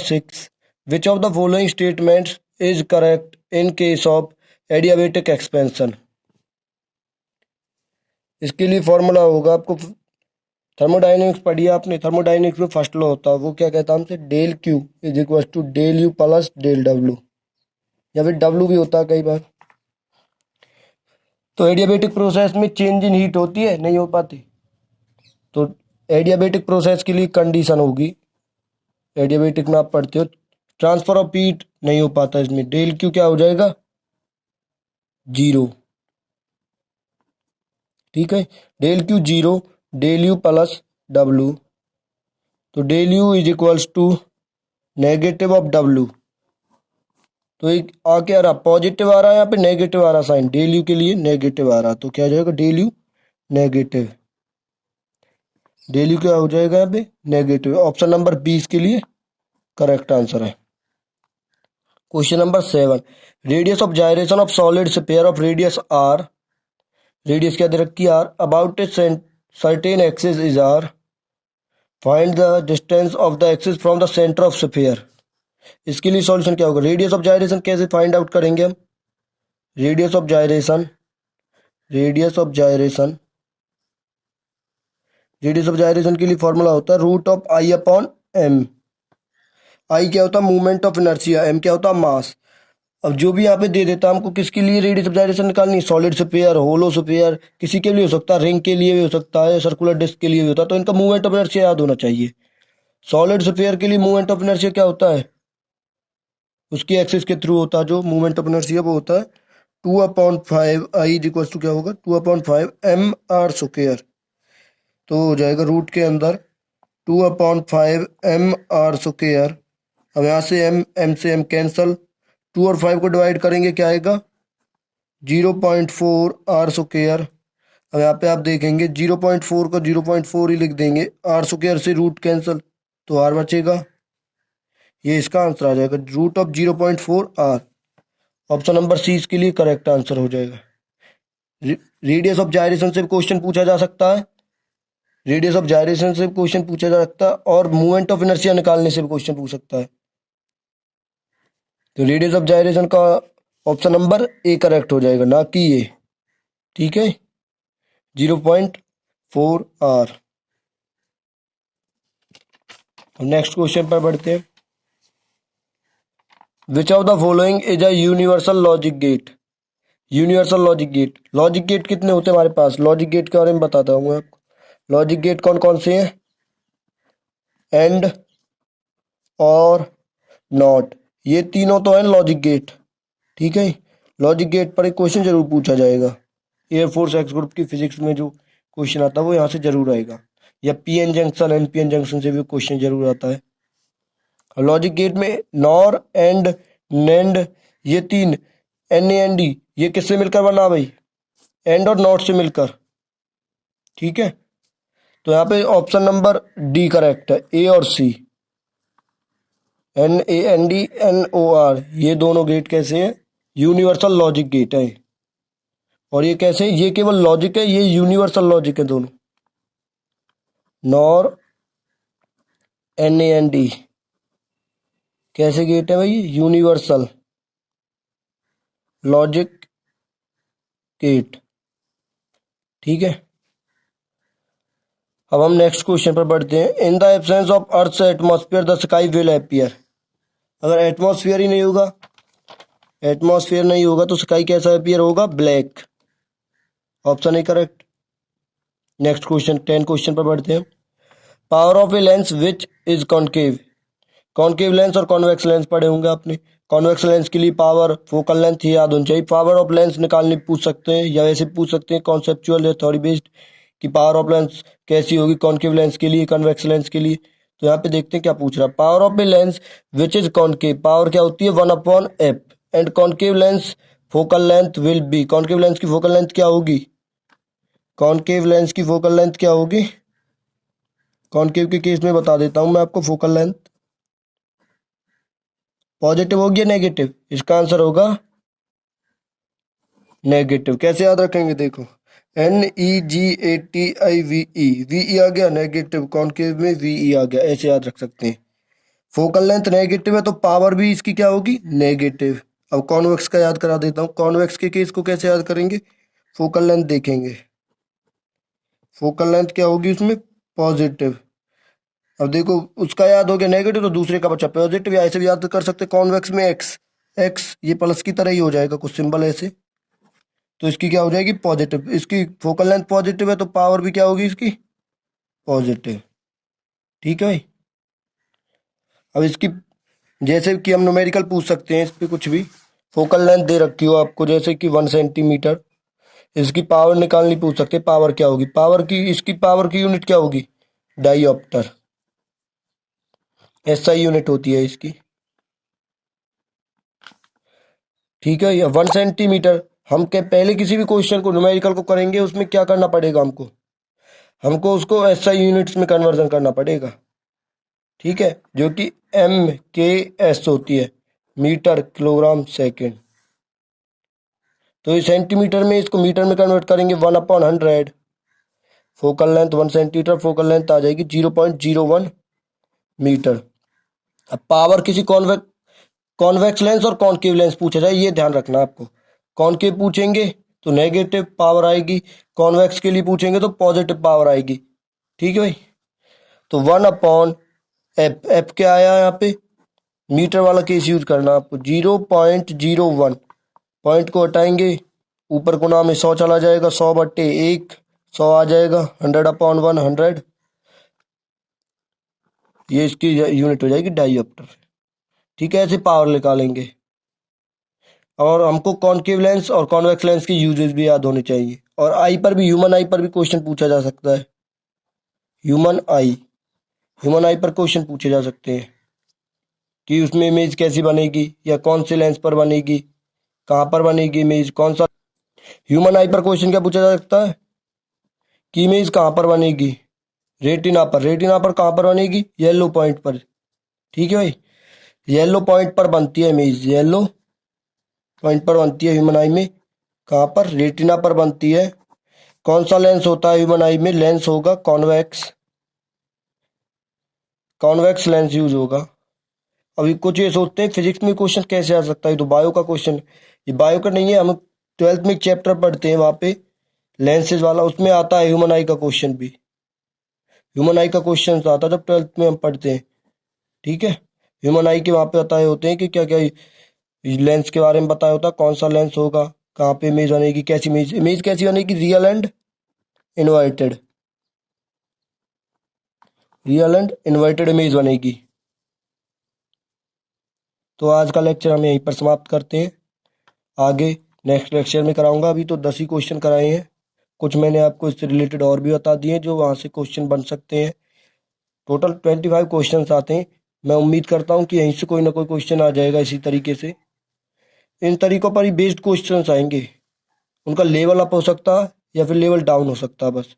6, which of the following statements is correct in case of adiabatic expansion? इसके लिए formula होगा आपको, thermodynamics पढ़ी है आपने, थर्मोडाइनमिक्स में फर्स्ट लॉ होता है, वो क्या कहता है हमसे, del Q is equal to del U plus del W, या फिर डब्ल्यू भी होता है कई बार। तो एडियाबेटिक प्रोसेस में चेंज इन हीट होती है, नहीं हो पाती, तो एडियाबेटिक प्रोसेस के लिए कंडीशन होगी, एडियाबेटिक में आप पढ़ते हो, ट्रांसफर ऑफ हीट नहीं हो पाता इसमें, डेल क्यू क्या हो जाएगा, 0। ठीक है, del Q 0, del U plus W, तो del U is equals to negative of W, तो एक आ क्या रहा, पॉजिटिव आ रहा है, यहाँ पे नेगेटिव आ रहा साइन, डेल यू के लिए नेगेटिव आ रहा, तो क्या हो जाएगा, del U negative, del U क्या हो जाएगा यहाँ पे नेगेटिव। ऑप्शन नंबर 20 के लिए करेक्ट आंसर है। Question number 7, radius of gyration of solid sphere of radius R, radius क्या दे रखी है, R, about a certain axis is R, find the distance of the axis from the centre of sphere. इसके लिए solution क्या होगा, radius of gyration कैसे find out करेंगे हम, radius of gyration, radius of gyration, radius of gyration के लिए formula होता है root of I upon M. I क्या होता है, मूवमेंट ऑफ इनर्शिया, एम क्या होता है, मास। अब जो भी यहाँ पे दे देता है हमको, किसके लिए रेडियस ऑफ जायरेशन निकालनी, सॉलिड स्फीयर, होलो स्फीयर, किसी के लिए हो सकता है, रिंग के लिए भी हो सकता है, सर्कुलर डिस्क के लिए भी होता है, तो इनका मूवमेंट ऑफ इनर्शिया याद होना चाहिए। सॉलिड स्फीयर के लिए मूवमेंट ऑफ इनर्शिया क्या होता है, उसकी एक्सिस के थ्रू होता है जो मूवमेंट ऑफ इनर्शिया, वो होता है 2/5 आई इज इक्वल टू क्या होगा, 2/5 एम आर स्क्वायर, तो हो जाएगा रूट के अंदर 2/5 एम आर स्क्वायर। अब यहाँ से एम से एम कैंसल, 2 और 5 को डिवाइड करेंगे क्या आएगा, 0.4 आर स्क्वायर। अब यहाँ पे आप देखेंगे 0.4 को 0.4 ही लिख देंगे, आर स्क्वायर से रूट कैंसल, तो आर बचेगा, ये इसका आंसर आ जाएगा, root of 0.4 R. Option number C इसके लिए करेक्ट आंसर हो जाएगा। रेडियस ऑफ जायरेशन से क्वेश्चन पूछा जा सकता है, रेडियस ऑफ जायरेशन से क्वेश्चन पूछा जा सकता है, और मूवमेंट ऑफ इनर्शिया निकालने से भी क्वेश्चन पूछ सकता है। तो रेडियस ऑफ जायरेशन का ऑप्शन नंबर ए करेक्ट हो जाएगा, ना कि ये। ठीक है, 0.4 आर। नेक्स्ट क्वेश्चन पर बढ़ते हैं। Which of the following is a universal logic gate, universal logic gate, logic gate कितने होते हैं हमारे पास, लॉजिक गेट के बारे में बताता हूँ मैं आपको। लॉजिक गेट कौन कौन से हैं, एंड, और, नॉट, ये तीनों तो हैं लॉजिक गेट। ठीक है, लॉजिक गेट पर एक क्वेश्चन जरूर पूछा जाएगा, एयरफोर्स एक्स ग्रुप की फिजिक्स में जो क्वेश्चन आता है वो यहाँ से जरूर आएगा, या पीएन जंक्शन, एनपीएन जंक्शन से भी क्वेश्चन जरूर आता है। लॉजिक गेट में नॉर, एंड, नेंड, ये तीन, एन ए एन डी, ये किससे मिलकर बना भाई, एंड और नॉट से मिलकर। ठीक है, तो यहाँ पे ऑप्शन नंबर डी करेक्ट है, ए और C, N A N D N O R, ये दोनों गेट कैसे हैं, यूनिवर्सल लॉजिक गेट है। और ये कैसे, ये केवल लॉजिक है, ये यूनिवर्सल लॉजिक है दोनों। NOR, N A N D कैसे गेट है भाई, यूनिवर्सल लॉजिक गेट। ठीक है, अब हम नेक्स्ट क्वेश्चन पर बढ़ते हैं। In the absence of earth atmosphere the sky will appear, अगर एटमॉस्फेयर ही नहीं होगा, एटमॉस्फेयर नहीं होगा तो स्काई कैसा अपीयर होगा, black. Option A correct. Next question 10 question पर बढ़ते हैं। Power of a lens which is concave, concave lens और कॉन्वेक्स लेंस पढ़े होंगे आपने। कॉन्वेक्स लेंस के लिए पावर, फोकल लेंथ याद होनी चाहिए। पावर ऑफ लेंस निकालने पूछ सकते हैं, या वैसे पूछ सकते हैं कॉन्सेप्चुअल या थ्योरी बेस्ड कि पावर ऑफ लेंस कैसी होगी कॉन्केव लेंस के लिए, कॉन्वेक्स लेंस के लिए। तो यहाँ पे देखते हैं क्या पूछ रहा है। Power of a lens which is concave, power क्या होती है 1/f, and concave lens focal length will be, concave lens की फोकल लेंथ क्या होगी, कॉन्केव लेंस की फोकल लेंथ क्या होगी, कॉन्केव के केस में बता देता हूं मैं आपको, फोकल लेंथ पॉजिटिव होगी या नेगेटिव, इसका आंसर होगा नेगेटिव। कैसे याद रखेंगे, देखो NEGATIVE, VE आ गया नेगेटिव, कॉन्केव में VE आ गया, ऐसे याद रख सकते हैं। फोकल लेंथ नेगेटिव है तो पावर भी इसकी क्या होगी, नेगेटिव। अब कॉन्वेक्स का याद करा देता हूँ। कॉन्वेक्स के केस को कैसे याद करेंगे, फोकल लेंथ देखेंगे, फोकल लेंथ क्या होगी उसमें, पॉजिटिव। अब देखो उसका याद हो गया नेगेटिव, तो दूसरे का बचा पॉजिटिव, या ऐसे भी याद कर सकते हैं कॉन्वेक्स में एक्स, एक्स ये प्लस की तरह ही हो जाएगा, कुछ सिंबल ऐसे, तो इसकी क्या हो जाएगी, पॉजिटिव। इसकी फोकल लेंथ पॉजिटिव है तो पावर भी क्या होगी इसकी, पॉजिटिव। ठीक है भाई। अब इसकी जैसे कि हम न्यूमेरिकल पूछ सकते हैं इस पे कुछ भी, फोकल लेंथ दे रखी हो आपको जैसे कि 1 सेंटीमीटर, इसकी पावर निकालनी पूछ सकते हैं, पावर क्या होगी, पावर की इसकी पावर की यूनिट क्या होगी, डाइऑप्टर, एसआई यूनिट होती है इसकी। ठीक है, या 1 सेंटीमीटर, हम क्या पहले किसी भी क्वेश्चन को न्यूमेरिकल को करेंगे उसमें क्या करना पड़ेगा हमको, हमको उसको एसआई यूनिट्स में कन्वर्जन करना पड़ेगा। ठीक है, जो कि एम के एस होती है, मीटर किलोग्राम सेकेंड। तो ये सेंटीमीटर में इसको मीटर में कन्वर्ट करेंगे 1/100। Focal length 1 centimetre, focal length आ जाएगी 0.01 मीटर। अब पावर किसी कॉन्वेक्स लेंस और कॉनकेव लेंस पूछा जाए, ये ध्यान रखना आपको। कॉनकेव पूछेंगे तो नेगेटिव पावर आएगी, कॉन्वेक्स के लिए पूछेंगे तो पॉजिटिव पावर आएगी। ठीक है भाई। तो 1/एफ, एफ क्या आया यहाँ पे, मीटर वाला केस यूज करना आपको, 0.01, पॉइंट को हटाएंगे, ऊपर गुना में 100 चला जाएगा, 100/1, 100 आ जाएगा, 100/100, ये इसकी यूनिट हो जाएगी डाइऑप्टर। ठीक है, ऐसे पावर निकालेंगे। और हमको कॉनकेव लेंस और कॉन्वेक्स लेंस की यूजेस भी याद होनी चाहिए। और आई पर भी, ह्यूमन आई पर भी क्वेश्चन पूछा जा सकता है, ह्यूमन आई, ह्यूमन आई पर क्वेश्चन पूछे जा सकते हैं कि उसमें इमेज कैसी बनेगी, या कौन से लेंस पर बनेगी, कहाँ पर बनेगी इमेज, कौन सा। ह्यूमन आई पर क्वेश्चन क्या पूछा जा सकता है कि इमेज कहाँ पर बनेगी, रेटिना पर, रेटिना पर कहाँ पर बनेगी, येलो पॉइंट पर। ठीक है भाई, येलो पॉइंट पर बनती है इमेज, येलो पॉइंट पर बनती है ह्यूमन आई में, कहाँ पर, रेटिना पर बनती है। कौन सा लेंस होता है ह्यूमन आई में, लेंस होगा कॉन्वेक्स, कॉन्वेक्स लेंस यूज होगा। अभी कुछ ये सोचते हैं फिजिक्स में क्वेश्चन कैसे आ सकता है, तो बायो का क्वेश्चन, ये बायो का नहीं है, हम 12th में एक चैप्टर पढ़ते हैं वहाँ पे लेंसेज वाला, उसमें आता है ह्यूमन आई का क्वेश्चन भी, ह्यूमन आई का क्वेश्चन आता है जब 12th में हम पढ़ते हैं। ठीक है, ह्यूमन आई के वहाँ पे बताए होते हैं कि क्या क्या लेंस के बारे में बताया होता है, कौन सा लेंस होगा, कहाँ पे इमेज बनेगी, कैसी इमेज, इमेज कैसी बनेगी, real and inverted, real and inverted image बनेगी। तो आज का लेक्चर हम यहीं पर समाप्त करते हैं, आगे नेक्स्ट लेक्चर में कराऊंगा। अभी तो 10 ही क्वेश्चन कराए हैं, कुछ मैंने आपको इससे रिलेटेड और भी बता दिए जो वहाँ से क्वेश्चन बन सकते हैं। टोटल 25 क्वेश्चन आते हैं। मैं उम्मीद करता हूँ कि यहीं से कोई ना कोई क्वेश्चन आ जाएगा इसी तरीके से। इन तरीकों पर ही बेस्ड क्वेश्चन आएंगे, उनका लेवल अप हो सकता है या फिर लेवल डाउन हो सकता है बस।